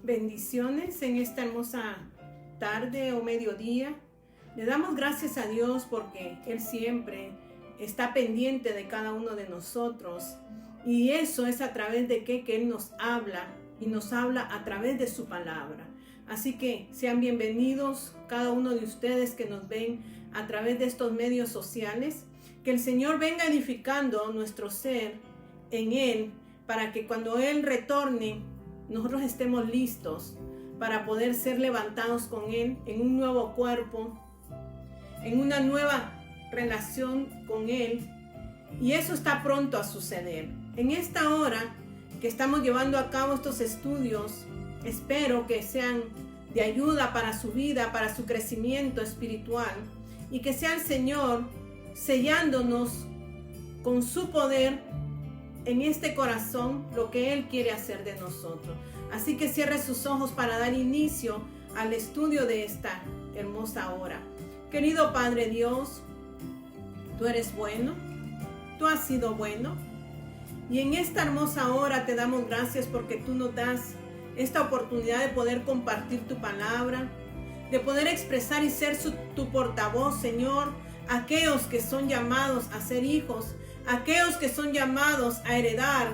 Bendiciones en esta hermosa tarde o mediodía. Le damos gracias a Dios porque Él siempre está pendiente de cada uno de nosotros. Y eso es a través de que Él nos habla y nos habla a través de su palabra. Así que sean bienvenidos cada uno de ustedes que nos ven a través de estos medios sociales. Que el Señor venga edificando nuestro ser en Él para que cuando Él retorne nosotros estemos listos para poder ser levantados con Él en un nuevo cuerpo, en una nueva relación con Él. Y eso está pronto a suceder. En esta hora que estamos llevando a cabo estos estudios, espero que sean de ayuda para su vida, para su crecimiento espiritual, y que sea el Señor sellándonos con su poder en este corazón lo que Él quiere hacer de nosotros. Así que cierre sus ojos para dar inicio al estudio de esta hermosa hora. Querido Padre Dios, tú eres bueno, tú has sido bueno, y en esta hermosa hora te damos gracias porque tú nos das esta oportunidad de poder compartir tu palabra, de poder expresar y ser tu portavoz, Señor, aquellos que son llamados a ser hijos, aquellos que son llamados a heredar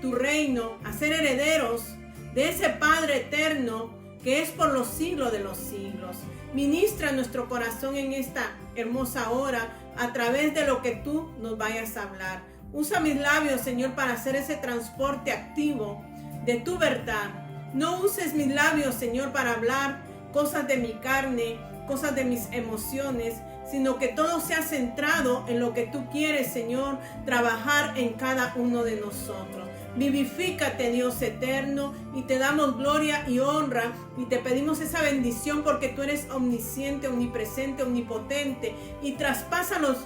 tu reino, a ser herederos de ese Padre eterno que es por los siglos de los siglos. Ministra nuestro corazón en esta hermosa hora a través de lo que tú nos vayas a hablar. Usa mis labios, Señor, para hacer ese transporte activo de tu verdad. No uses mis labios, Señor, para hablar cosas de mi carne, cosas de mis emociones, sino que todo sea centrado en lo que tú quieres, Señor, trabajar en cada uno de nosotros. Vivifícate, Dios eterno, y te damos gloria y honra, y te pedimos esa bendición porque tú eres omnisciente, omnipresente, omnipotente, y traspasa los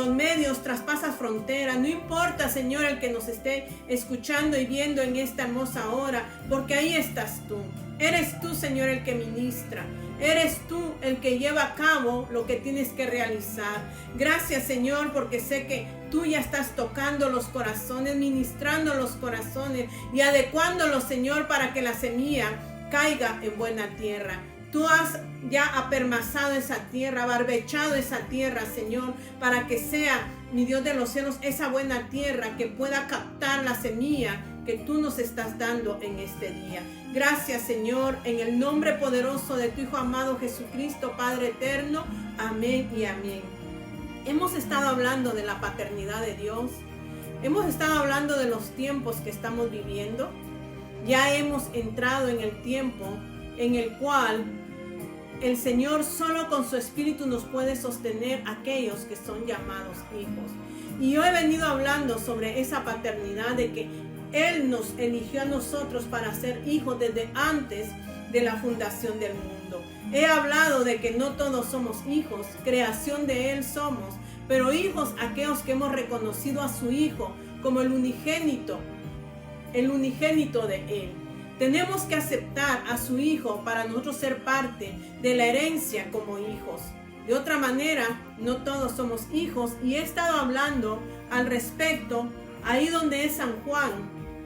medios, traspasas fronteras. No importa, Señor, el que nos esté escuchando y viendo en esta hermosa hora, porque ahí estás tú. Eres tú, Señor, el que ministra. Eres tú el que lleva a cabo lo que tienes que realizar. Gracias, Señor, porque sé que tú ya estás tocando los corazones, ministrando los corazones y adecuándolos, Señor, para que la semilla caiga en buena tierra. Tú has ya apermazado esa tierra, barbechado esa tierra, Señor, para que sea, mi Dios de los cielos, esa buena tierra que pueda captar la semilla que tú nos estás dando en este día. Gracias, Señor, en el nombre poderoso de tu Hijo amado Jesucristo, Padre eterno. Amén y amén. Hemos estado hablando de la paternidad de Dios. Hemos estado hablando de los tiempos que estamos viviendo. Ya hemos entrado en el tiempo en el cual el Señor solo con su Espíritu nos puede sostener a aquellos que son llamados hijos. Y yo he venido hablando sobre esa paternidad, de que Él nos eligió a nosotros para ser hijos desde antes de la fundación del mundo. He hablado de que no todos somos hijos, creación de Él somos, pero hijos aquellos que hemos reconocido a su Hijo como el unigénito de Él. Tenemos que aceptar a su Hijo para nosotros ser parte de la herencia como hijos. De otra manera, no todos somos hijos, y he estado hablando al respecto ahí donde es San Juan,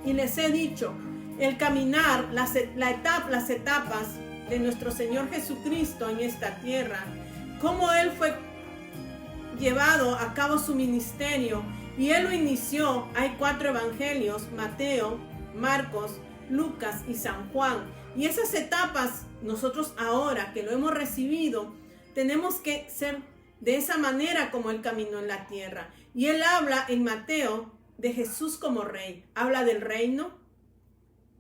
y les he dicho el caminar, las etapas de nuestro Señor Jesucristo en esta tierra, cómo Él fue llevado a cabo su ministerio, y Él lo inició. Hay 4 evangelios: Mateo, Marcos, Lucas y San Juan. Y esas etapas, nosotros ahora que lo hemos recibido, tenemos que ser de esa manera como Él caminó en la tierra. Y Él habla en Mateo de Jesús como rey. Habla del reino,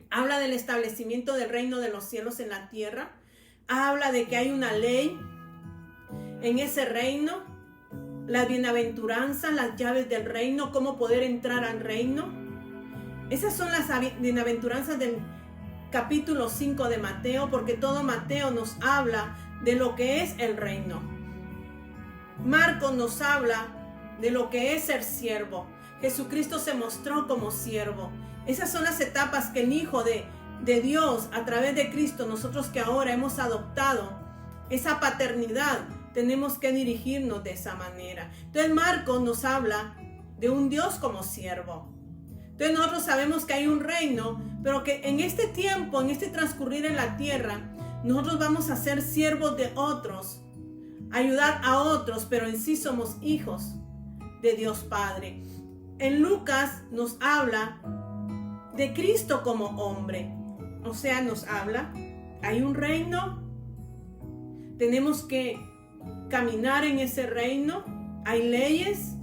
habla del establecimiento del reino de los cielos en la tierra, habla de que hay una ley en ese reino, las bienaventuranzas, las llaves del reino, cómo poder entrar al reino. Esas son las bienaventuranzas del capítulo 5 de Mateo, porque todo Mateo nos habla de lo que es el reino. Marcos nos habla de lo que es ser siervo. Jesucristo se mostró como siervo. Esas son las etapas que el Hijo de Dios, a través de Cristo, nosotros que ahora hemos adoptado esa paternidad, tenemos que dirigirnos de esa manera. Entonces Marcos nos habla de un Dios como siervo. Entonces nosotros sabemos que hay un reino, pero que en este tiempo, en este transcurrir en la tierra, nosotros vamos a ser siervos de otros, ayudar a otros, pero en sí somos hijos de Dios Padre. En Lucas nos habla de Cristo como hombre, o sea, nos habla, hay un reino, tenemos que caminar en ese reino, hay leyes,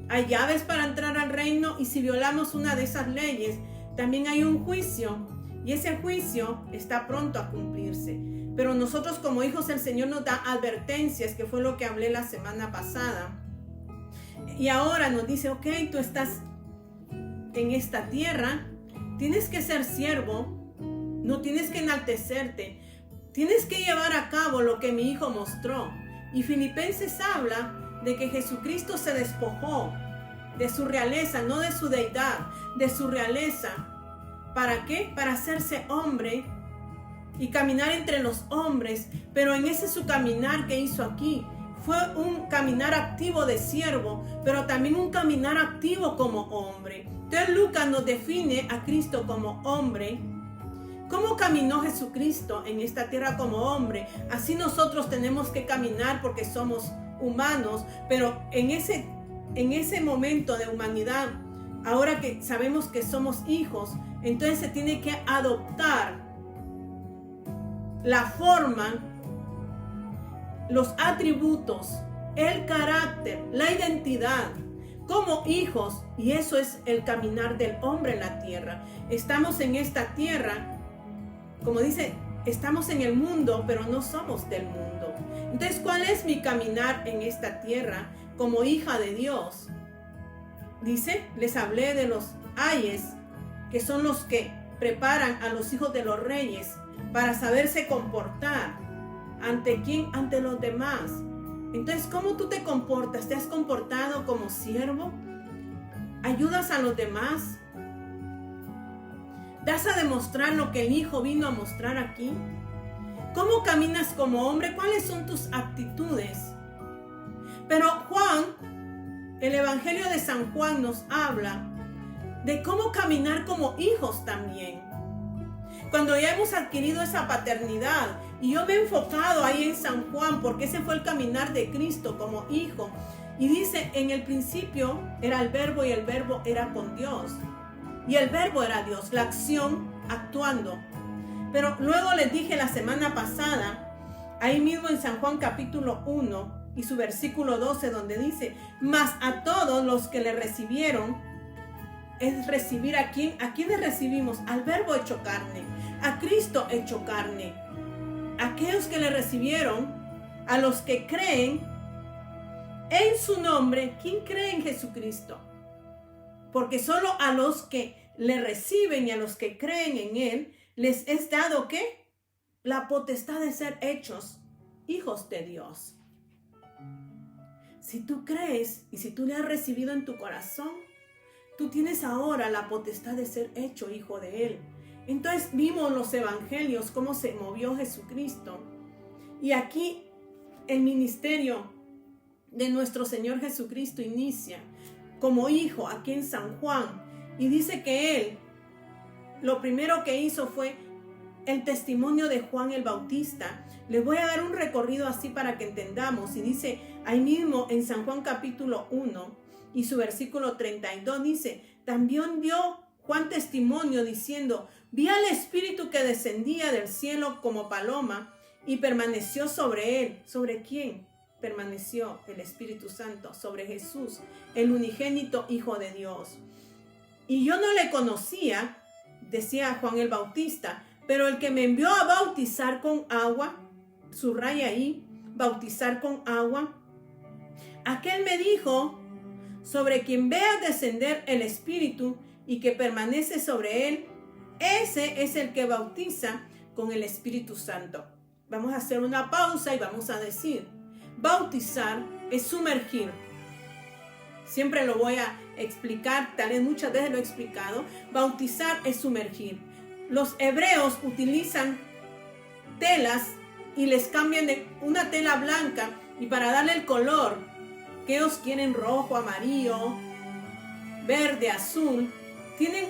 hay llaves para entrar al reino, y si violamos una de esas leyes, también hay un juicio, y ese juicio está pronto a cumplirse. Pero nosotros como hijos del Señor nos da advertencias, que fue lo que hablé la semana pasada. Y ahora nos dice, ok, tú estás en esta tierra, tienes que ser siervo, no tienes que enaltecerte, tienes que llevar a cabo lo que mi hijo mostró. Y Filipenses habla de que Jesucristo se despojó de su realeza, no de su deidad, de su realeza. ¿Para qué? Para hacerse hombre y caminar entre los hombres. Pero en ese su caminar que hizo aquí fue un caminar activo de siervo, pero también un caminar activo como hombre. Entonces Lucas nos define a Cristo como hombre. ¿Cómo caminó Jesucristo en esta tierra como hombre? Así nosotros tenemos que caminar, porque somos humanos, pero en ese momento de humanidad, ahora que sabemos que somos hijos, entonces se tiene que adoptar la forma, los atributos, el carácter, la identidad como hijos, y eso es el caminar del hombre en la tierra. Estamos en esta tierra, como dice, estamos en el mundo, pero no somos del mundo. Entonces, ¿cuál es mi caminar en esta tierra como hija de Dios? Dice, les hablé de los ayes, que son los que preparan a los hijos de los reyes para saberse comportar. ¿Ante quién? Ante los demás. Entonces, ¿cómo tú te comportas? ¿Te has comportado como siervo? ¿Ayudas a los demás? ¿Das a demostrar lo que el Hijo vino a mostrar aquí? ¿Cómo caminas como hombre? ¿Cuáles son tus actitudes? Pero Juan, el Evangelio de San Juan nos habla de cómo caminar como hijos también. Cuando ya hemos adquirido esa paternidad, y yo me he enfocado ahí en San Juan, porque ese fue el caminar de Cristo como hijo. Y dice, en el principio era el verbo, y el verbo era con Dios. Y el verbo era Dios, la acción actuando. Pero luego les dije la semana pasada, ahí mismo en San Juan capítulo 1 y su versículo 12, donde dice, mas a todos los que le recibieron, es recibir ¿a quién? ¿A quiénes recibimos? Al verbo hecho carne, a Cristo hecho carne. Aquellos que le recibieron, a los que creen en su nombre. ¿Quién cree en Jesucristo? Porque solo a los que le reciben y a los que creen en Él, les es dado ¿qué? La potestad de ser hechos hijos de Dios. Si tú crees y si tú le has recibido en tu corazón, tú tienes ahora la potestad de ser hecho hijo de Él. Entonces vimos los evangelios, cómo se movió Jesucristo. Y aquí el ministerio de nuestro Señor Jesucristo inicia como hijo aquí en San Juan. Y dice que Él, lo primero que hizo fue el testimonio de Juan el Bautista. Les voy a dar un recorrido así para que entendamos. Y dice ahí mismo en San Juan capítulo 1 y su versículo 32, dice, también dio Juan testimonio diciendo, vi al Espíritu que descendía del cielo como paloma y permaneció sobre él. ¿Sobre quién permaneció el Espíritu Santo? Sobre Jesús, el unigénito Hijo de Dios. Y yo no le conocía, decía Juan el Bautista, pero el que me envió a bautizar con agua, subraya ahí, bautizar con agua, aquel me dijo, sobre quien vea descender el Espíritu y que permanece sobre él, ese es el que bautiza con el Espíritu Santo. Vamos a hacer una pausa y vamos a decir, bautizar es sumergir. Siempre lo voy a explicar, tal vez muchas veces lo he explicado. Bautizar es sumergir. Los hebreos utilizan telas y les cambian de una tela blanca y para darle el color que ellos quieren, rojo, amarillo, verde, azul, tienen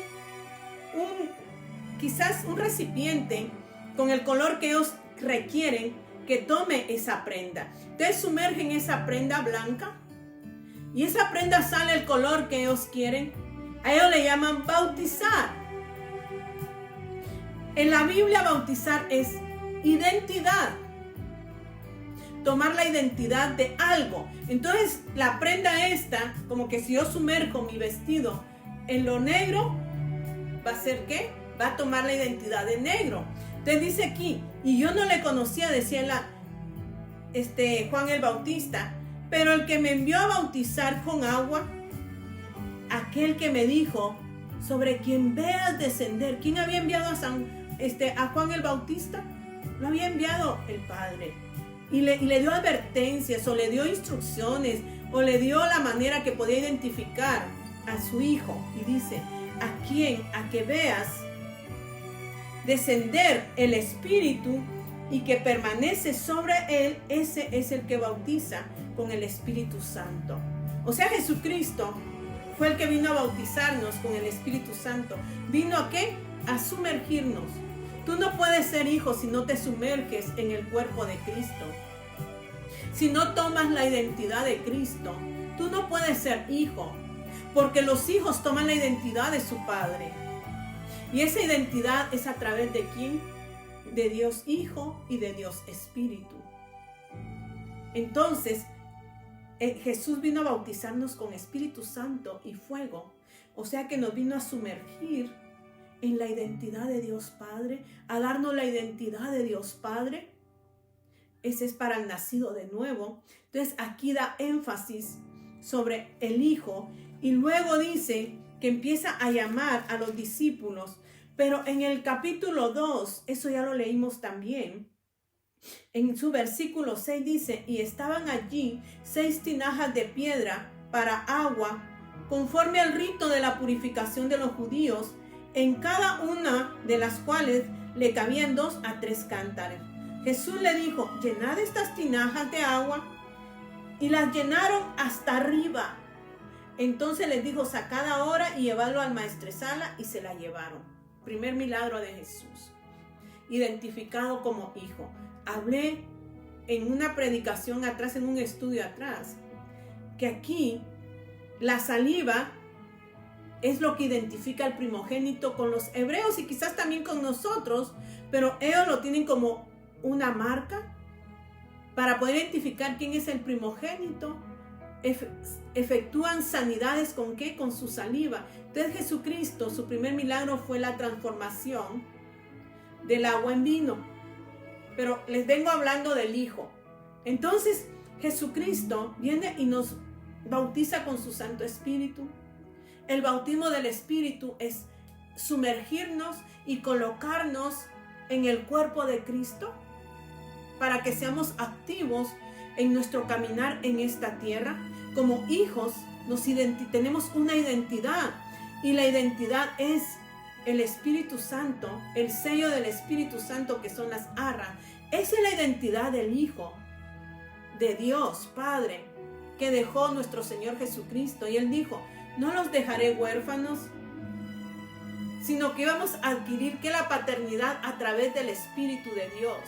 quizás un recipiente con el color que ellos requieren que tome esa prenda. Entonces sumergen esa prenda blanca y esa prenda sale el color que ellos quieren. A ellos le llaman bautizar. En la Biblia bautizar es identidad. Tomar la identidad de algo. Entonces la prenda esta, como que si yo sumerjo mi vestido en lo negro, ¿va a ser qué? Va a tomar la identidad de negro. Entonces dice aquí, y yo no le conocía, decía Juan el Bautista, pero el que me envió a bautizar con agua, aquel que me dijo, sobre quien veas descender. ¿Quién había enviado a Juan el Bautista? Lo había enviado el Padre. Y le dio advertencias, o le dio instrucciones, o le dio la manera que podía identificar a su hijo. Y dice, a que veas descender el Espíritu y que permanece sobre él, ese es el que bautiza con el Espíritu Santo. O sea, Jesucristo fue el que vino a bautizarnos con el Espíritu Santo. ¿Vino a qué? A sumergirnos. Tú no puedes ser hijo si no te sumerges en el cuerpo de Cristo. Si no tomas la identidad de Cristo, tú no puedes ser hijo, porque los hijos toman la identidad de su padre. Y esa identidad es a través de ¿quién? De Dios Hijo y de Dios Espíritu. Entonces, Jesús vino a bautizarnos con Espíritu Santo y fuego. O sea que nos vino a sumergir en la identidad de Dios Padre, a darnos la identidad de Dios Padre. Ese es para el nacido de nuevo. Entonces aquí da énfasis sobre el Hijo y luego dice que empieza a llamar a los discípulos. Pero en el capítulo 2, eso ya lo leímos también, en su versículo 6 dice, y estaban allí 6 tinajas de piedra para agua, conforme al rito de la purificación de los judíos, en cada una de las cuales le cabían 2 a 3 cántaros. Jesús le dijo, llenad estas tinajas de agua, y las llenaron hasta arriba. Entonces les dijo, sacad ahora y llevadlo al maestresala, y se la llevaron. Primer milagro de Jesús, identificado como hijo. Hablé en una predicación atrás, en un estudio atrás, que aquí la saliva es lo que identifica al primogénito con los hebreos y quizás también con nosotros, pero ellos lo tienen como una marca para poder identificar quién es el primogénito. Efectúan sanidades ¿con qué? Con su saliva. Entonces Jesucristo, su primer milagro fue la transformación del agua en vino. Pero les vengo hablando del Hijo. Entonces Jesucristo viene y nos bautiza con su Santo Espíritu. El bautismo del Espíritu es sumergirnos y colocarnos en el cuerpo de Cristo para que seamos activos en nuestro caminar en esta tierra. Como hijos tenemos una identidad, y la identidad es el Espíritu Santo, el sello del Espíritu Santo que son las arras. Esa es la identidad del Hijo de Dios Padre que dejó nuestro Señor Jesucristo, y Él dijo, no los dejaré huérfanos, sino que íbamos a adquirir que la paternidad a través del Espíritu de Dios.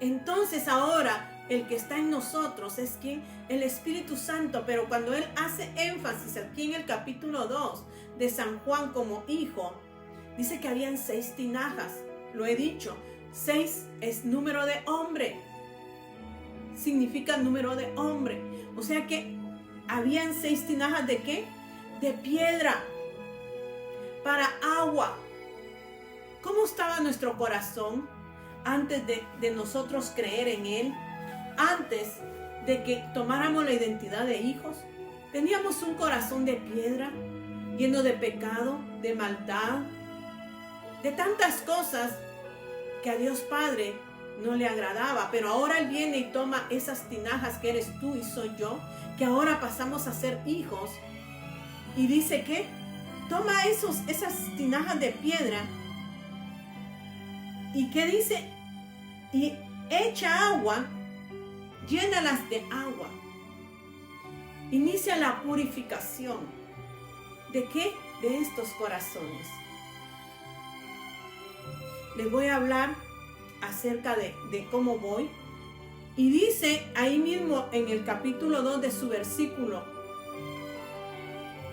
Entonces ahora el que está en nosotros es ¿quién? El Espíritu Santo. Pero cuando Él hace énfasis aquí en el capítulo 2 de San Juan como hijo, dice que habían 6 tinajas. Lo he dicho, 6 es número de hombre. Significa número de hombre. O sea que habían 6 tinajas ¿de qué? De piedra para agua. ¿Cómo estaba nuestro corazón antes de nosotros creer en Él? Antes de que tomáramos la identidad de hijos, teníamos un corazón de piedra, lleno de pecado, de maldad, de tantas cosas que a Dios Padre no le agradaba. Pero ahora Él viene y toma esas tinajas que eres tú y soy yo, que ahora pasamos a ser hijos, y dice que toma esas tinajas de piedra, y ¿qué dice? Y echa agua, llénalas de agua. Inicia la purificación. ¿De qué? De estos corazones. les voy a hablar acerca de cómo voy. Y dice ahí mismo en el capítulo 2 de su versículo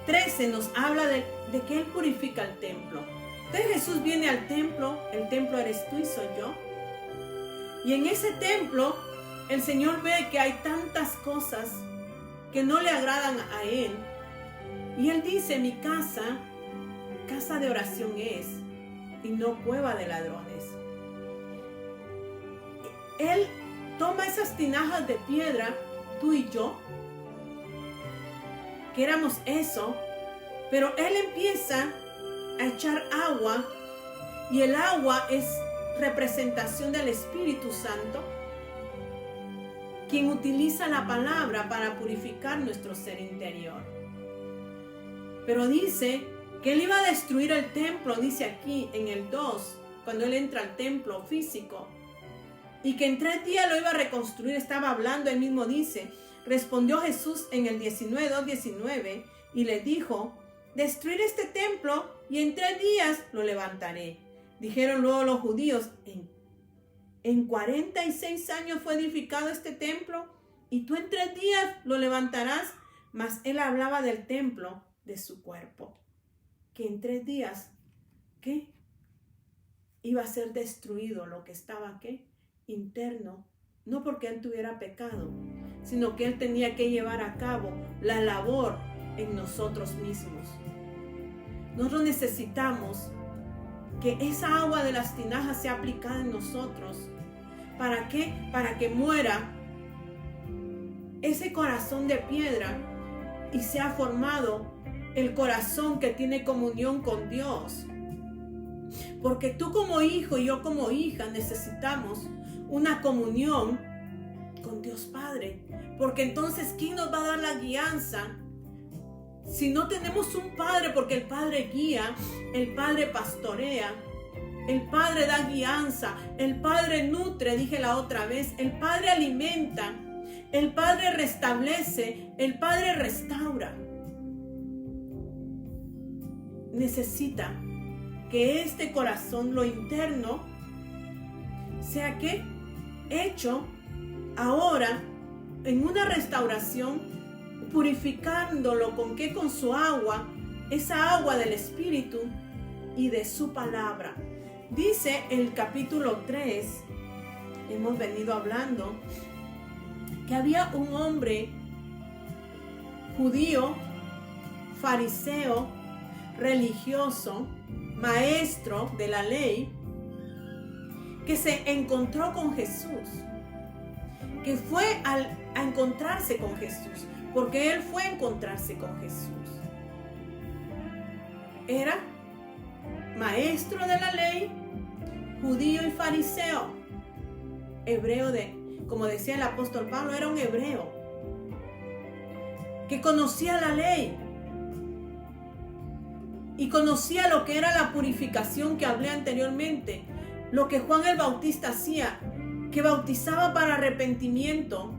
13 nos habla de que Él purifica el templo. Entonces Jesús viene al templo, el templo eres tú y soy yo. Y en ese templo el Señor ve que hay tantas cosas que no le agradan a Él. Y Él dice, mi casa, casa de oración es, y no cueva de ladrones. Él toma esas tinajas de piedra, tú y yo, que éramos eso, pero Él empieza a echar agua, y el agua es representación del Espíritu Santo, quien utiliza la palabra para purificar nuestro ser interior. Pero dice que Él iba a destruir el templo, dice aquí en el 2, cuando Él entra al templo físico, y que en 3 días lo iba a reconstruir. Estaba hablando, Él mismo dice, respondió Jesús en el 19:19 y le dijo, destruir este templo y en 3 días lo levantaré. Dijeron luego los judíos, en 46 años fue edificado este templo y tú en 3 días lo levantarás. Mas Él hablaba del templo de su cuerpo, que en 3 días, ¿qué? Iba a ser destruido lo que estaba, ¿qué? Interno, no porque Él tuviera pecado, sino que Él tenía que llevar a cabo la labor en nosotros mismos. Nosotros necesitamos que esa agua de las tinajas sea aplicada en nosotros. ¿Para qué? Para que muera ese corazón de piedra y sea formado el corazón que tiene comunión con Dios. Porque tú como hijo y yo como hija necesitamos una comunión con Dios Padre. Porque entonces, ¿quién nos va a dar la guianza? Si no tenemos un Padre, porque el Padre guía, el Padre pastorea, el Padre da guianza, el Padre nutre, dije la otra vez, el Padre alimenta, el Padre restablece, el Padre restaura. Necesita que este corazón, lo interno, sea que hecho ahora en una restauración, purificándolo con qué, con su agua, esa agua del Espíritu y de su palabra. Dice el capítulo 3, hemos venido hablando, que había un hombre judío, fariseo, religioso, maestro de la ley, que se encontró con Jesús, que fue a encontrarse con Jesús, porque él fue a encontrarse con Jesús. Era maestro de la ley, judío y fariseo, hebreo como decía el apóstol Pablo, era un hebreo que conocía la ley y conocía lo que era la purificación que hablé anteriormente, lo que Juan el Bautista hacía, que bautizaba para arrepentimiento,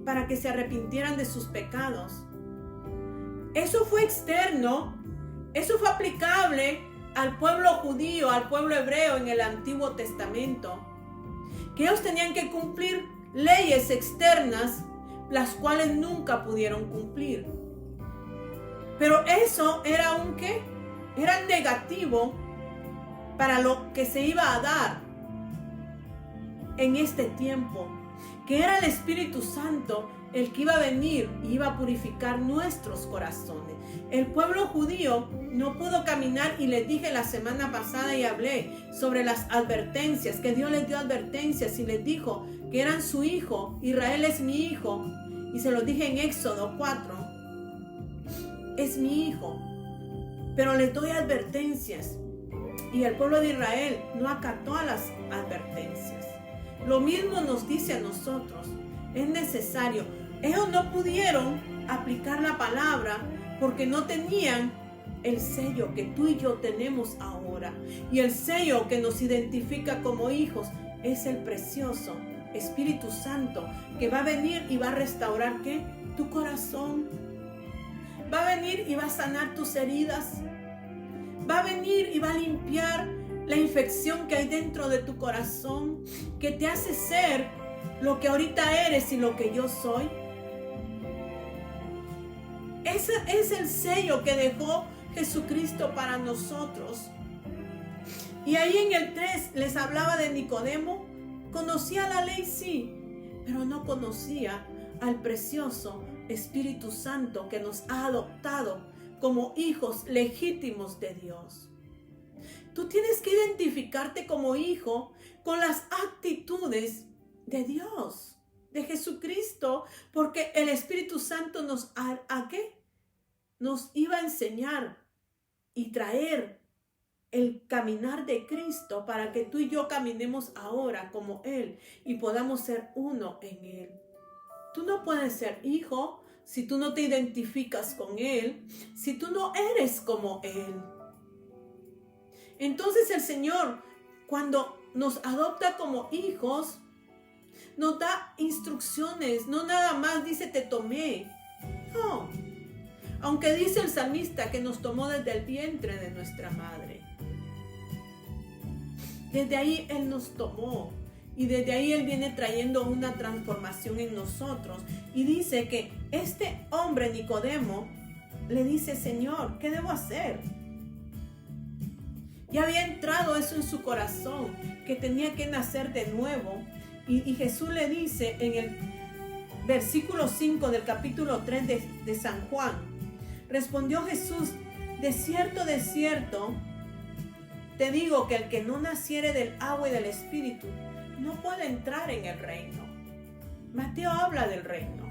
para que se arrepintieran de sus pecados. Eso fue externo, eso fue aplicable al pueblo judío, al pueblo hebreo en el Antiguo Testamento, que ellos tenían que cumplir leyes externas, las cuales nunca pudieron cumplir. Pero eso era un ¿qué? Era negativo para lo que se iba a dar en este tiempo, que era el Espíritu Santo el que iba a venir y iba a purificar nuestros corazones. El pueblo judío no pudo caminar, y les dije la semana pasada y hablé sobre las advertencias, que Dios les dio advertencias y les dijo que eran su hijo, Israel es mi hijo, y se los dije en Éxodo 4, es mi hijo, pero les doy advertencias, y el pueblo de Israel no acató a las advertencias. Lo mismo nos dice a nosotros, es necesario. Ellos no pudieron aplicar la palabra porque no tenían el sello que tú y yo tenemos ahora. Y el sello que nos identifica como hijos es el precioso Espíritu Santo, que va a venir y va a restaurar ¿qué? Tu corazón. Va a venir y va a sanar tus heridas. Va a venir y va a limpiar la infección que hay dentro de tu corazón que te hace ser lo que ahorita eres y lo que yo soy. Ese es el sello que dejó Jesucristo para nosotros. Y ahí en el 3 les hablaba de Nicodemo. Conocía la ley, sí, pero no conocía al precioso Espíritu Santo que nos ha adoptado como hijos legítimos de Dios. Tú tienes que identificarte como hijo con las actitudes de Dios, de Jesucristo, porque el Espíritu Santo nos nos iba a enseñar y traer el caminar de Cristo para que tú y yo caminemos ahora como Él y podamos ser uno en Él. Tú no puedes ser hijo si tú no te identificas con Él, si tú no eres como Él. Entonces el Señor, cuando nos adopta como hijos, nos da instrucciones, no nada más dice te tomé. No, aunque dice el salmista que nos tomó desde el vientre de nuestra madre. Desde ahí Él nos tomó y desde ahí Él viene trayendo una transformación en nosotros. Y dice que este hombre Nicodemo le dice, Señor, ¿qué debo hacer? Ya había entrado eso en su corazón, que tenía que nacer de nuevo. Y Jesús le dice en el versículo 5 del capítulo 3 de San Juan, respondió Jesús, de cierto, te digo que el que no naciere del agua y del Espíritu no puede entrar en el reino. Mateo habla del reino.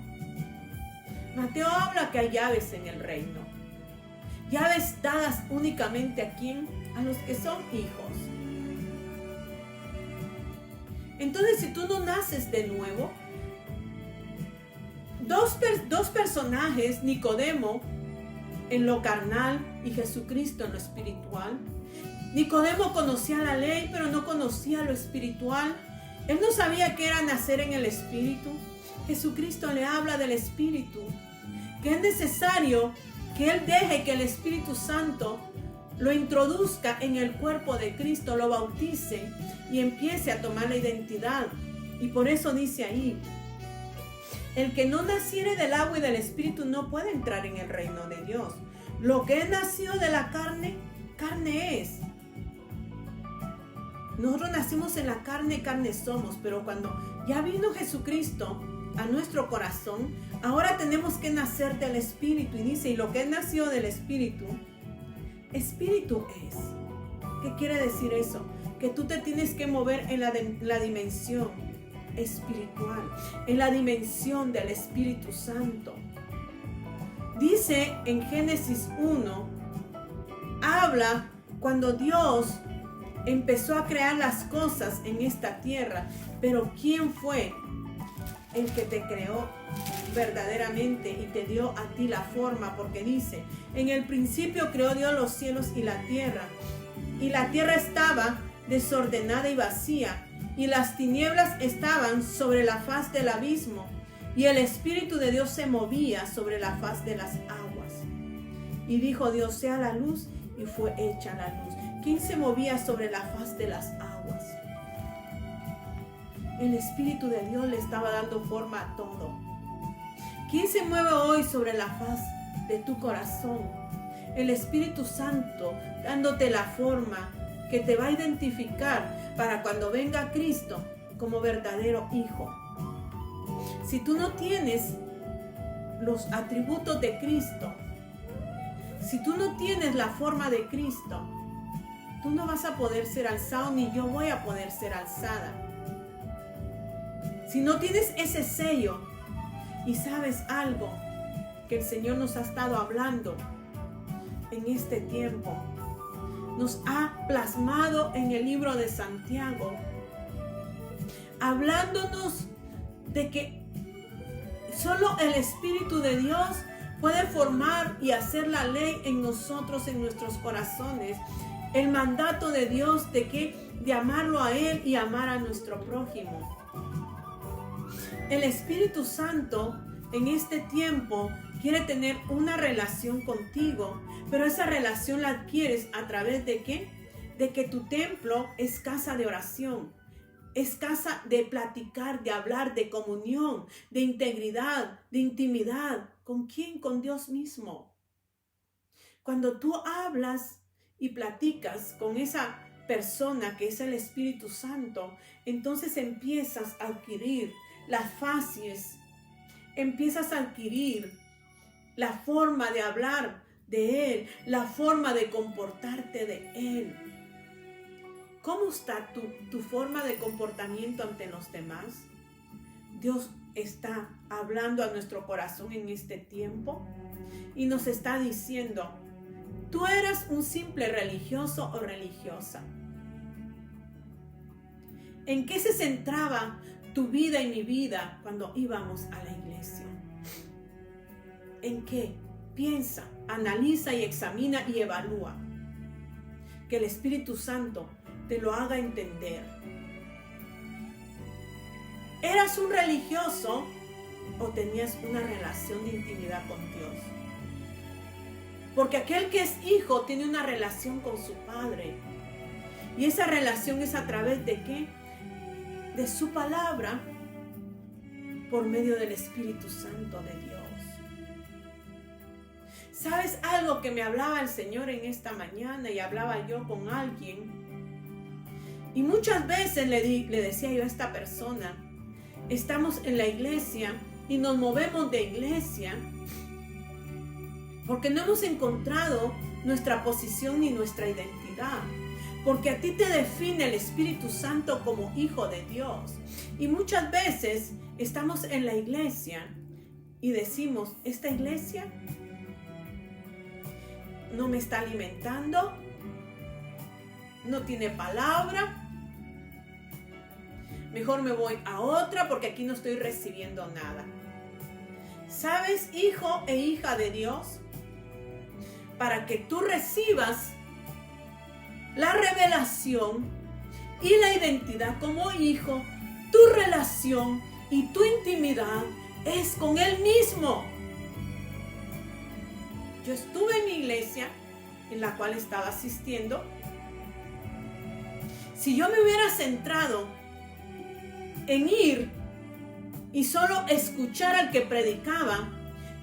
Mateo habla que hay llaves en el reino. Llaves dadas únicamente a quién, a los que son hijos. Entonces, si tú no naces de nuevo, dos personajes, Nicodemo en lo carnal y Jesucristo en lo espiritual. Nicodemo conocía la ley, pero no conocía lo espiritual. Él no sabía qué era nacer en el Espíritu. Jesucristo le habla del Espíritu, que es necesario que Él deje que el Espíritu Santo lo introduzca en el cuerpo de Cristo, lo bautice y empiece a tomar la identidad. Y por eso dice ahí, el que no naciere del agua y del Espíritu no puede entrar en el reino de Dios. Lo que es nacido de la carne, carne es. Nosotros nacimos en la carne, carne somos, pero cuando ya vino Jesucristo a nuestro corazón, ahora tenemos que nacer del Espíritu. Y dice, y lo que es nacido del Espíritu, Espíritu es. ¿Qué quiere decir eso? Que tú te tienes que mover en la dimensión espiritual, en la dimensión del Espíritu Santo. Dice en Génesis 1, habla cuando Dios empezó a crear las cosas en esta tierra, pero ¿quién fue el que te creó verdaderamente y te dio a ti la forma? Porque dice, en el principio creó Dios los cielos y la tierra estaba desordenada y vacía, y las tinieblas estaban sobre la faz del abismo, y el Espíritu de Dios se movía sobre la faz de las aguas. Y dijo Dios, sea la luz, y fue hecha la luz. ¿Quién se movía sobre la faz de las aguas? El Espíritu de Dios le estaba dando forma a todo. ¿Quién se mueve hoy sobre la faz de tu corazón? El Espíritu Santo dándote la forma que te va a identificar para cuando venga Cristo como verdadero hijo. Si tú no tienes los atributos de Cristo, si tú no tienes la forma de Cristo, tú no vas a poder ser alzado, ni yo voy a poder ser alzada. Si no tienes ese sello, y sabes algo que el Señor nos ha estado hablando en este tiempo, nos ha plasmado en el libro de Santiago, hablándonos de que solo el Espíritu de Dios puede formar y hacer la ley en nosotros, en nuestros corazones. El mandato de Dios de amarlo a Él y amar a nuestro prójimo. El Espíritu Santo en este tiempo quiere tener una relación contigo, pero esa relación la adquieres a través de ¿qué? de que tu templo es casa de oración, es casa de platicar, de hablar, de comunión, de integridad, de intimidad. ¿Con quién? Con Dios mismo. Cuando tú hablas y platicas con esa persona que es el Espíritu Santo, entonces empiezas a adquirir las facies, empiezas a adquirir la forma de hablar de Él, la forma de comportarte de Él. ¿Cómo está tu forma de comportamiento ante los demás? Dios está hablando a nuestro corazón en este tiempo y nos está diciendo, tú eras un simple religioso o religiosa. ¿En qué se centraba tu vida y mi vida cuando íbamos a la iglesia? ¿En qué? Piensa, analiza y examina y evalúa. Que el Espíritu Santo te lo haga entender. ¿Eras un religioso o tenías una relación de intimidad con Dios? Porque aquel que es hijo tiene una relación con su padre. Y esa relación es a través de ¿qué? De su palabra, por medio del Espíritu Santo de Dios. ¿Sabes algo que me hablaba el Señor en esta mañana y hablaba yo con alguien? Y muchas veces le decía yo a esta persona, estamos en la iglesia y nos movemos de iglesia porque no hemos encontrado nuestra posición ni nuestra identidad. Porque a ti te define el Espíritu Santo como hijo de Dios. Y muchas veces estamos en la iglesia y decimos, esta iglesia no me está alimentando, no tiene palabra, mejor me voy a otra porque aquí no estoy recibiendo nada. ¿Sabes, hijo e hija de Dios? Para que tú recibas la revelación y la identidad como hijo, tu relación y tu intimidad es con Él mismo. Yo estuve en mi iglesia en la cual estaba asistiendo. Si yo me hubiera centrado en ir y solo escuchar al que predicaba,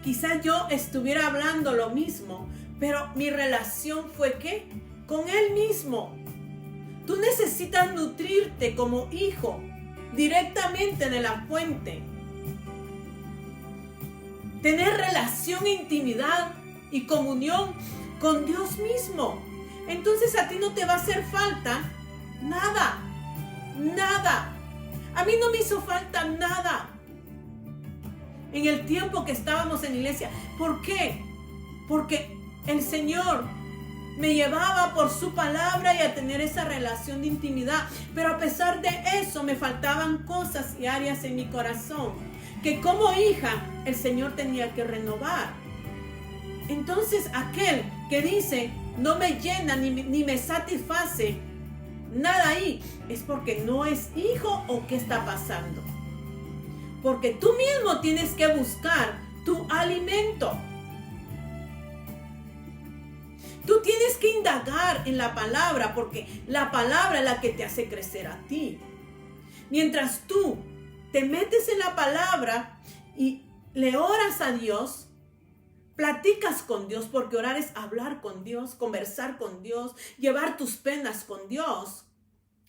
quizás yo estuviera hablando lo mismo, pero mi relación fue ¿qué? Con Él mismo. Tú necesitas nutrirte como hijo directamente de la fuente. Tener relación e intimidad y comunión con Dios mismo. Entonces a ti no te va a hacer falta nada. Nada. A mí no me hizo falta nada en el tiempo que estábamos en iglesia. ¿Por qué? Porque el Señor me llevaba por su palabra y a tener esa relación de intimidad. Pero a pesar de eso me faltaban cosas y áreas en mi corazón que como hija el Señor tenía que renovar. Entonces aquel que dice no me llena ni me satisface nada ahí, es porque no es hijo o qué está pasando. Porque tú mismo tienes que buscar tu alimento. Tú tienes que indagar en la palabra, porque la palabra es la que te hace crecer a ti. Mientras tú te metes en la palabra y le oras a Dios, platicas con Dios, porque orar es hablar con Dios, conversar con Dios, llevar tus penas con Dios.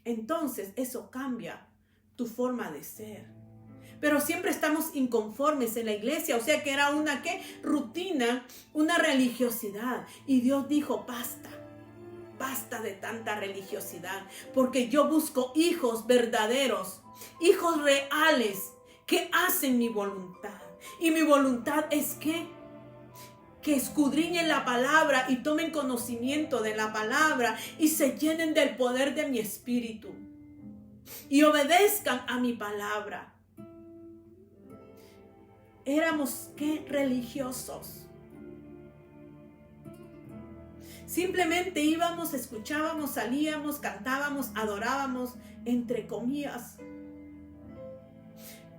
Entonces eso cambia tu forma de ser. Pero siempre estamos inconformes en la iglesia, o sea que era una ¿qué? Rutina, una religiosidad. Y Dios dijo, basta de tanta religiosidad, porque yo busco hijos verdaderos, hijos reales, que hacen mi voluntad. Y mi voluntad es que escudriñen la palabra y tomen conocimiento de la palabra y se llenen del poder de mi espíritu y obedezcan a mi palabra. Éramos ¿qué? Religiosos. Simplemente íbamos, escuchábamos, salíamos, cantábamos, adorábamos, entre comillas.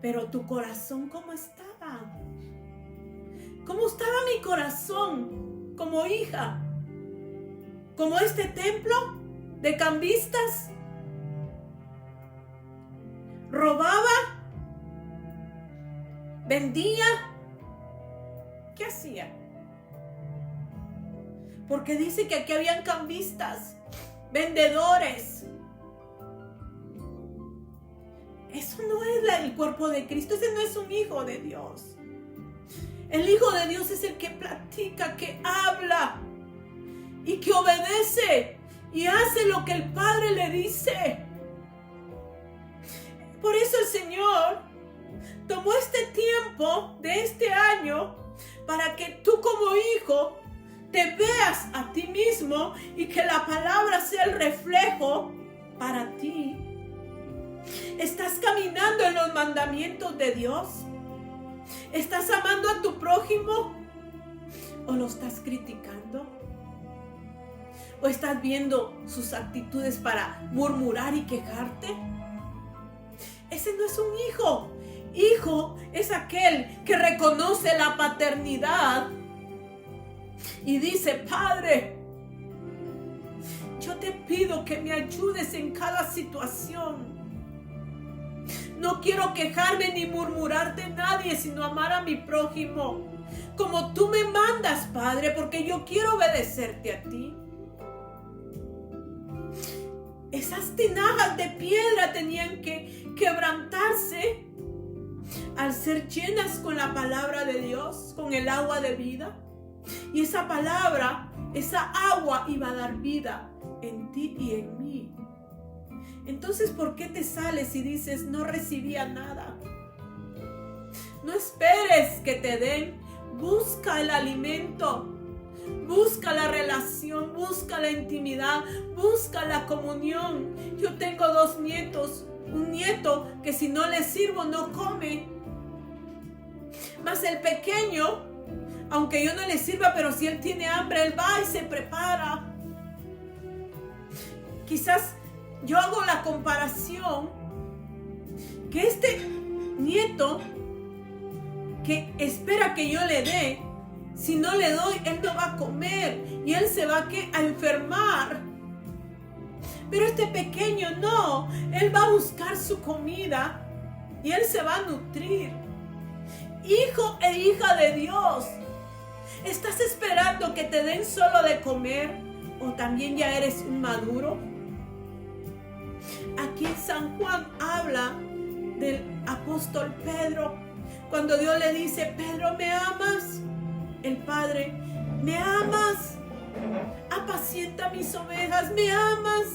Pero tu corazón, ¿cómo estaba? ¿Cómo estaba mi corazón como hija? ¿Como este templo? de cambistas? ¿Robaba? ¿Vendía? ¿Qué hacía? Porque dice que aquí habían cambistas, vendedores. Eso no es el cuerpo de Cristo. Ese no es un hijo de Dios. El hijo de Dios es el que platica, que habla y que obedece y hace lo que el Padre le dice. Por eso el Señor tomó este tiempo de este año para que tú como hijo te veas a ti mismo y que la palabra sea el reflejo para ti. ¿Estás caminando en los mandamientos de Dios? ¿Estás amando a tu prójimo? ¿O lo estás criticando? ¿O estás viendo sus actitudes para murmurar y quejarte? Ese no es un hijo. Hijo es aquel que reconoce la paternidad y dice: Padre, yo te pido que me ayudes en cada situación. No quiero quejarme ni murmurar de nadie, sino amar a mi prójimo como tú me mandas, Padre, porque yo quiero obedecerte a ti. Esas tinajas de piedra tenían que quebrantarse al ser llenas con la palabra de Dios, con el agua de vida. Y esa palabra, esa agua iba a dar vida en ti y en mí. Entonces, ¿por qué te sales y dices: no recibía nada? No esperes que te den. Busca el alimento. Busca la relación, busca la intimidad, busca la comunión. Yo tengo 2 nietos. Un nieto que si no le sirvo no come. Mas el pequeño, aunque yo no le sirva, pero si él tiene hambre, él va y se prepara. Quizás yo hago la comparación que este nieto que espera que yo le dé, si no le doy, él no va a comer y él se va a enfermar. Pero este pequeño no, él va a buscar su comida y él se va a nutrir. Hijo e hija de Dios, ¿estás esperando que te den solo de comer o también ya eres un maduro? Aquí San Juan habla del apóstol Pedro, cuando Dios le dice: Pedro, ¿me amas? El Padre: ¿me amas? Apacienta mis ovejas, ¿me amas?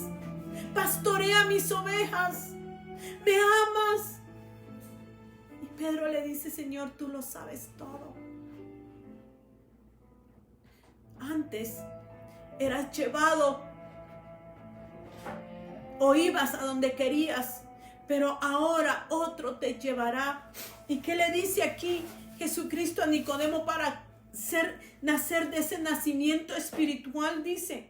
Pastorea mis ovejas, ¿me amas? Y Pedro le dice: Señor, tú lo sabes todo. Antes eras llevado o ibas a donde querías, pero ahora otro te llevará. ¿Y qué le dice aquí Jesucristo a Nicodemo para nacer de ese nacimiento espiritual? Dice: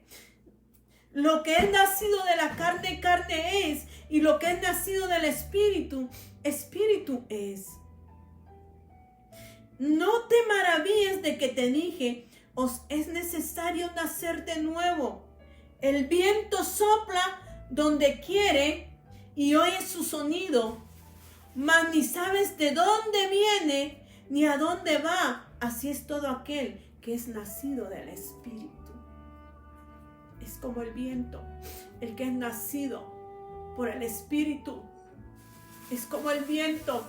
lo que es nacido de la carne, carne es, y lo que es nacido del espíritu, espíritu es. No te maravilles de que te dije: os es necesario nacer de nuevo. El viento sopla donde quiere y oyes su sonido, mas ni sabes de dónde viene ni a dónde va. Así es todo aquel que es nacido del Espíritu. Es como el viento, el que es nacido por el Espíritu. Es como el viento.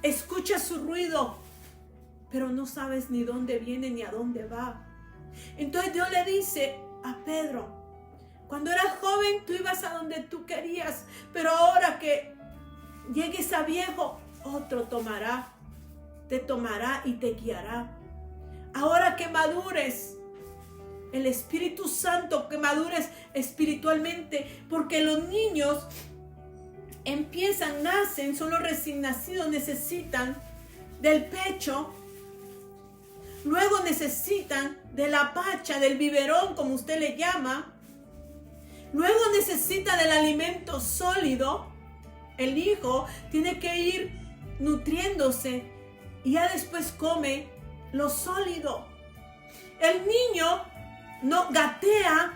Escucha su ruido, pero no sabes ni dónde viene ni a dónde va. Entonces Dios le dice a Pedro: cuando eras joven tú ibas a donde tú querías, pero ahora que llegues a viejo, otro te tomará y te guiará. Ahora que madures, el Espíritu Santo, que madures espiritualmente, porque los niños nacen, son los recién nacidos, necesitan del pecho, luego necesitan de la pacha, del biberón, como usted le llama. Luego necesita del alimento sólido. El hijo tiene que ir nutriéndose y ya después come lo sólido. El niño no gatea,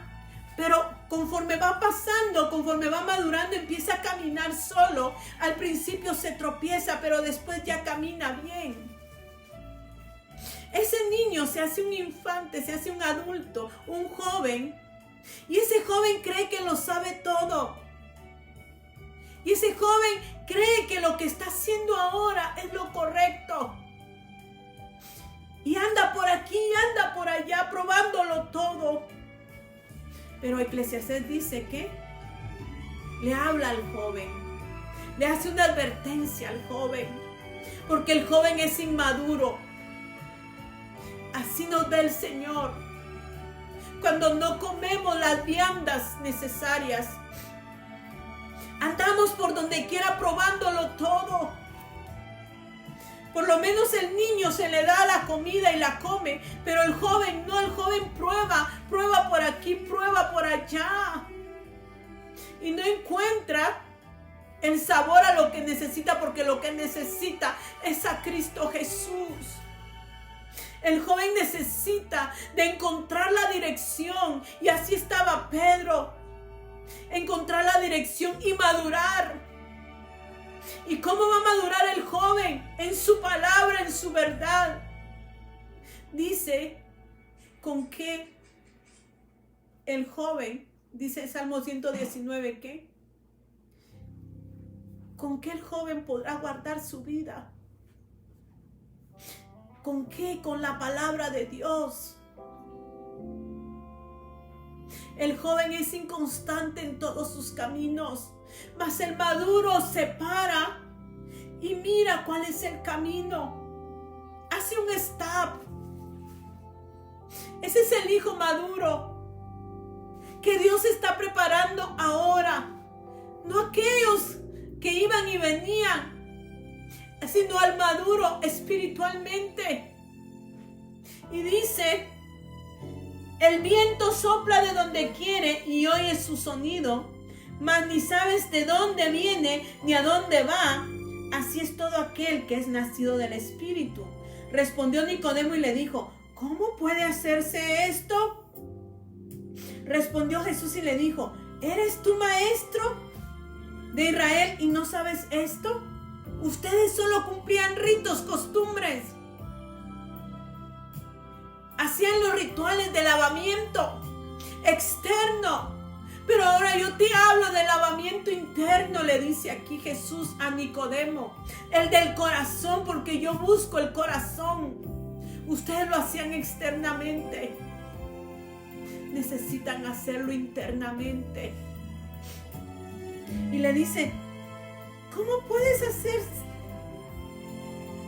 Pero conforme va pasando, conforme va madurando, empieza a caminar solo. Al principio se tropieza, pero después ya camina bien. Ese niño se hace un infante, se hace un adulto, un joven. Y ese joven cree que lo sabe todo. Y ese joven cree que lo que está haciendo ahora es lo correcto. Y anda por aquí, anda por allá, probándolo todo. Pero Eclesiastés dice que le habla al joven, le hace una advertencia al joven, porque el joven es inmaduro. Así nos ve el Señor cuando no comemos las viandas necesarias. Andamos por donde quiera probándolo todo. Por lo menos el niño se le da la comida y la come, pero el joven no, el joven prueba por aquí, prueba por allá. Y no encuentra el sabor a lo que necesita, porque lo que necesita es a Cristo Jesús. El joven necesita de encontrar la dirección, y así estaba Pedro. Encontrar la dirección y madurar. ¿Y cómo va a madurar el joven? En su palabra, en su verdad. Dice con qué el joven, dice Salmo 119, ¿qué? ¿Con qué el joven podrá guardar su vida? ¿Con qué? Con la palabra de Dios. El joven es inconstante en todos sus caminos, mas el maduro se para y mira cuál es el camino. Hace un stop. Ese es el hijo maduro que Dios está preparando ahora. No aquellos que iban y venían, sino al maduro espiritualmente. Y dice: el viento sopla de donde quiere y oyes su sonido, mas ni sabes de dónde viene ni a dónde va. Así es todo aquel que es nacido del Espíritu. Respondió Nicodemo y le dijo: ¿cómo puede hacerse esto? Respondió Jesús y le dijo: ¿eres tú maestro de Israel y no sabes esto? Ustedes solo cumplían ritos, costumbres. Hacían los rituales de lavamiento externo. Pero ahora yo te hablo del lavamiento interno, le dice aquí Jesús a Nicodemo. El del corazón, porque yo busco el corazón. Ustedes lo hacían externamente. Necesitan hacerlo internamente. Y le dice: ¿cómo puedes hacer?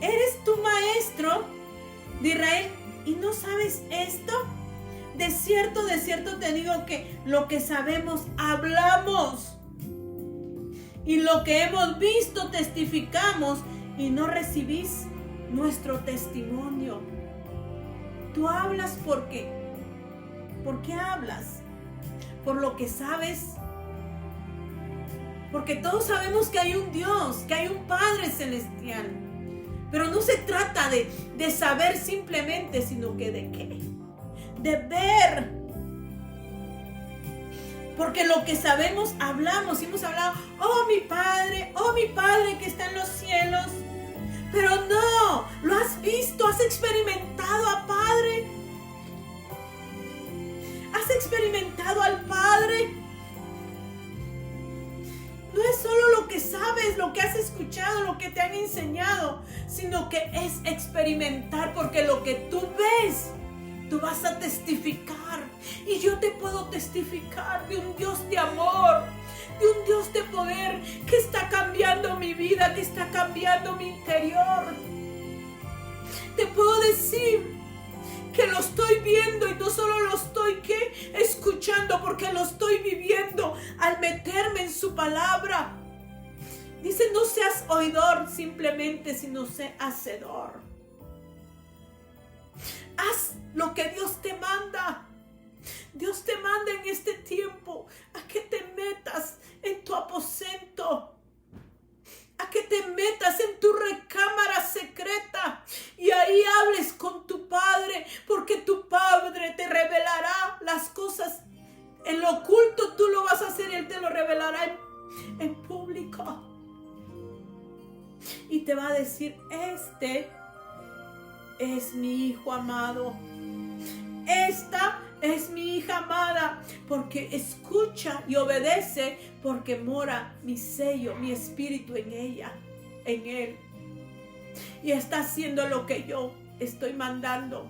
¿Eres tú maestro de Israel y no sabes esto? De cierto te digo que lo que sabemos hablamos, y lo que hemos visto testificamos, y no recibís nuestro testimonio. Tú hablas porque ¿por qué hablas? Por lo que sabes. Porque todos sabemos que hay un Dios, que hay un Padre Celestial. Pero no se trata de saber simplemente, sino que de qué. De ver. Porque lo que sabemos hablamos. Y hemos hablado: oh mi Padre que está en los cielos. Pero no, lo has visto, has experimentado al Padre. Has experimentado al Padre. No es solo lo que sabes, lo que has escuchado, lo que te han enseñado, sino que es experimentar, porque lo que tú ves, tú vas a testificar. Y yo te puedo testificar de un Dios de amor, de un Dios de poder que está cambiando mi vida, que está cambiando mi interior. Te puedo decir que lo estoy viendo, y no solo lo estoy escuchando, porque lo estoy viviendo al meterme en su palabra. Dice: no seas oidor simplemente, sino sé hacedor. Haz lo que Dios te manda. Dios te manda en este tiempo a que te metas en tu aposento, a que te metas en tu recámara secreta y ahí hables con tu Padre, porque tu Padre te revelará las cosas en lo hijo. Y te va a decir, este es mi hijo amado. Esta es mi hija amada, porque escucha y obedece, porque mora mi sello, mi espíritu en ella, en él. Y está haciendo lo que yo estoy mandando,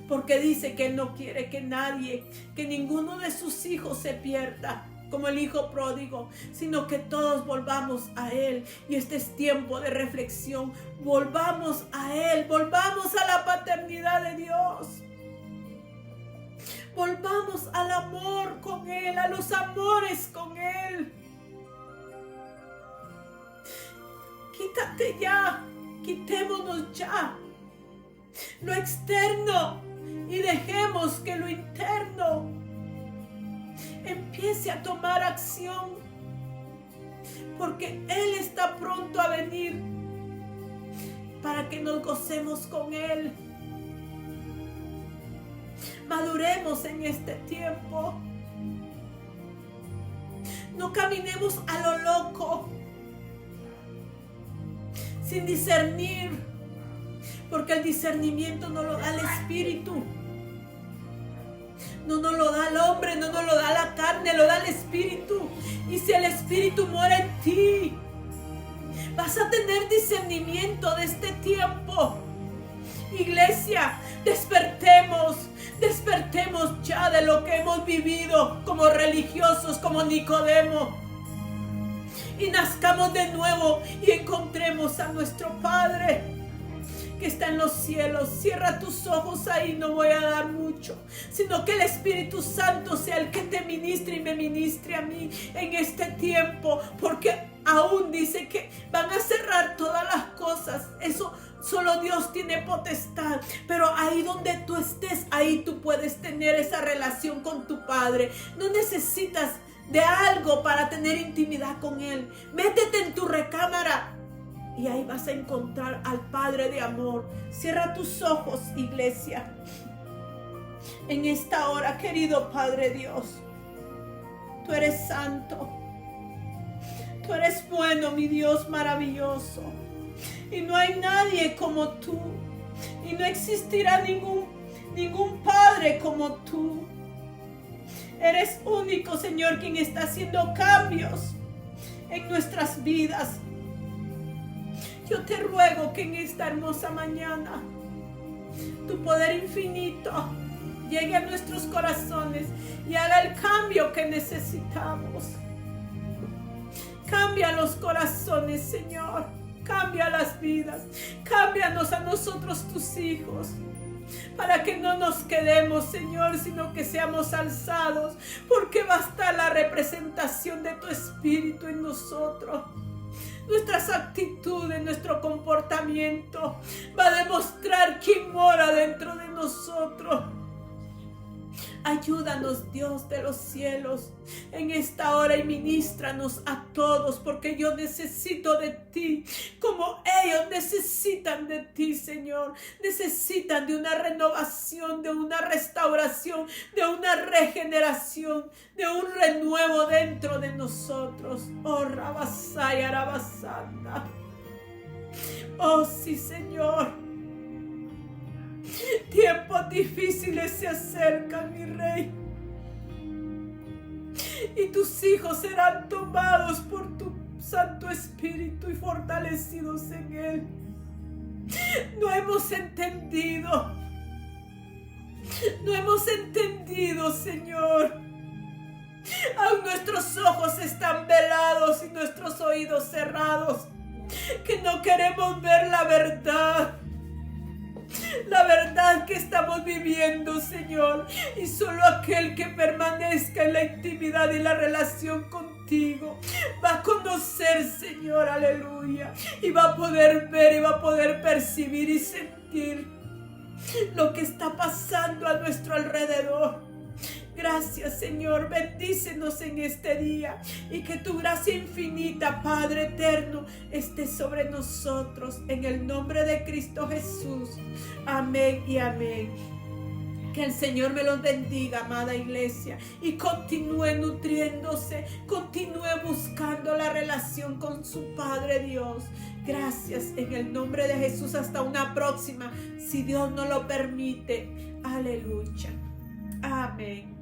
porque dice que no quiere que nadie, que ninguno de sus hijos se pierda, como el hijo pródigo, sino que todos volvamos a Él. Y este es tiempo de reflexión. Volvamos a Él, volvamos a la paternidad de Dios. Volvamos al amor con Él, a los amores con Él. Quítate ya, quitémonos ya lo externo y dejemos que lo interno empiece a tomar acción, porque Él está pronto a venir para que nos gocemos con Él. Maduremos en este tiempo. No caminemos a lo loco, sin discernir, porque el discernimiento no lo da el Espíritu. No nos lo da el hombre, no nos lo da la carne, lo da el Espíritu. Y si el Espíritu mora en ti, vas a tener discernimiento de este tiempo. Iglesia, despertemos ya de lo que hemos vivido como religiosos, como Nicodemo. Y nazcamos de nuevo y encontremos a nuestro Padre que está en los cielos. Cierra tus ojos ahí, no voy a dar mucho, sino que el Espíritu Santo sea el que te ministre y me ministre a mí en este tiempo, porque aún dice que van a cerrar todas las cosas. Eso solo Dios tiene potestad, pero ahí donde tú estés, ahí tú puedes tener esa relación con tu Padre. No necesitas de algo para tener intimidad con Él. Métete en tu recámara y ahí vas a encontrar al Padre de amor. Cierra tus ojos, iglesia. En esta hora, querido Padre Dios, tú eres santo. Tú eres bueno, mi Dios maravilloso. Y no hay nadie como tú. Y no existirá ningún Padre como tú. Eres único, Señor, quien está haciendo cambios en nuestras vidas. Yo te ruego que en esta hermosa mañana tu poder infinito llegue a nuestros corazones y haga el cambio que necesitamos. Cambia los corazones, Señor. Cambia las vidas. Cámbianos a nosotros, tus hijos, para que no nos quedemos, Señor, sino que seamos alzados, porque va a estar la representación de tu Espíritu en nosotros. Nuestras actitudes, nuestro comportamiento va a demostrar quién mora dentro de nosotros. Ayúdanos, Dios de los cielos, en esta hora y ministranos a todos, porque yo necesito de ti, como ellos necesitan de ti, Señor. Necesitan de una renovación, de una restauración, de una regeneración, de un renuevo dentro de nosotros. Oh, Rabasaya, Rabasanda. Oh, sí, Señor. Tiempos difíciles se acercan, mi Rey, y tus hijos serán tomados por tu Santo Espíritu y fortalecidos en Él. No hemos entendido, Señor. Aún nuestros ojos están velados y nuestros oídos cerrados, que no queremos ver la verdad que estamos viviendo, Señor. Y solo aquel que permanezca en la intimidad y la relación contigo va a conocer, Señor, aleluya, y va a poder ver y va a poder percibir y sentir lo que está pasando a nuestro alrededor. Gracias, Señor, bendícenos en este día y que tu gracia infinita, Padre eterno, esté sobre nosotros, en el nombre de Cristo Jesús. Amén y amén. Que el Señor me los bendiga, amada iglesia, y continúe nutriéndose, continúe buscando la relación con su Padre Dios. Gracias en el nombre de Jesús. Hasta una próxima, si Dios no lo permite. Aleluya. Amén.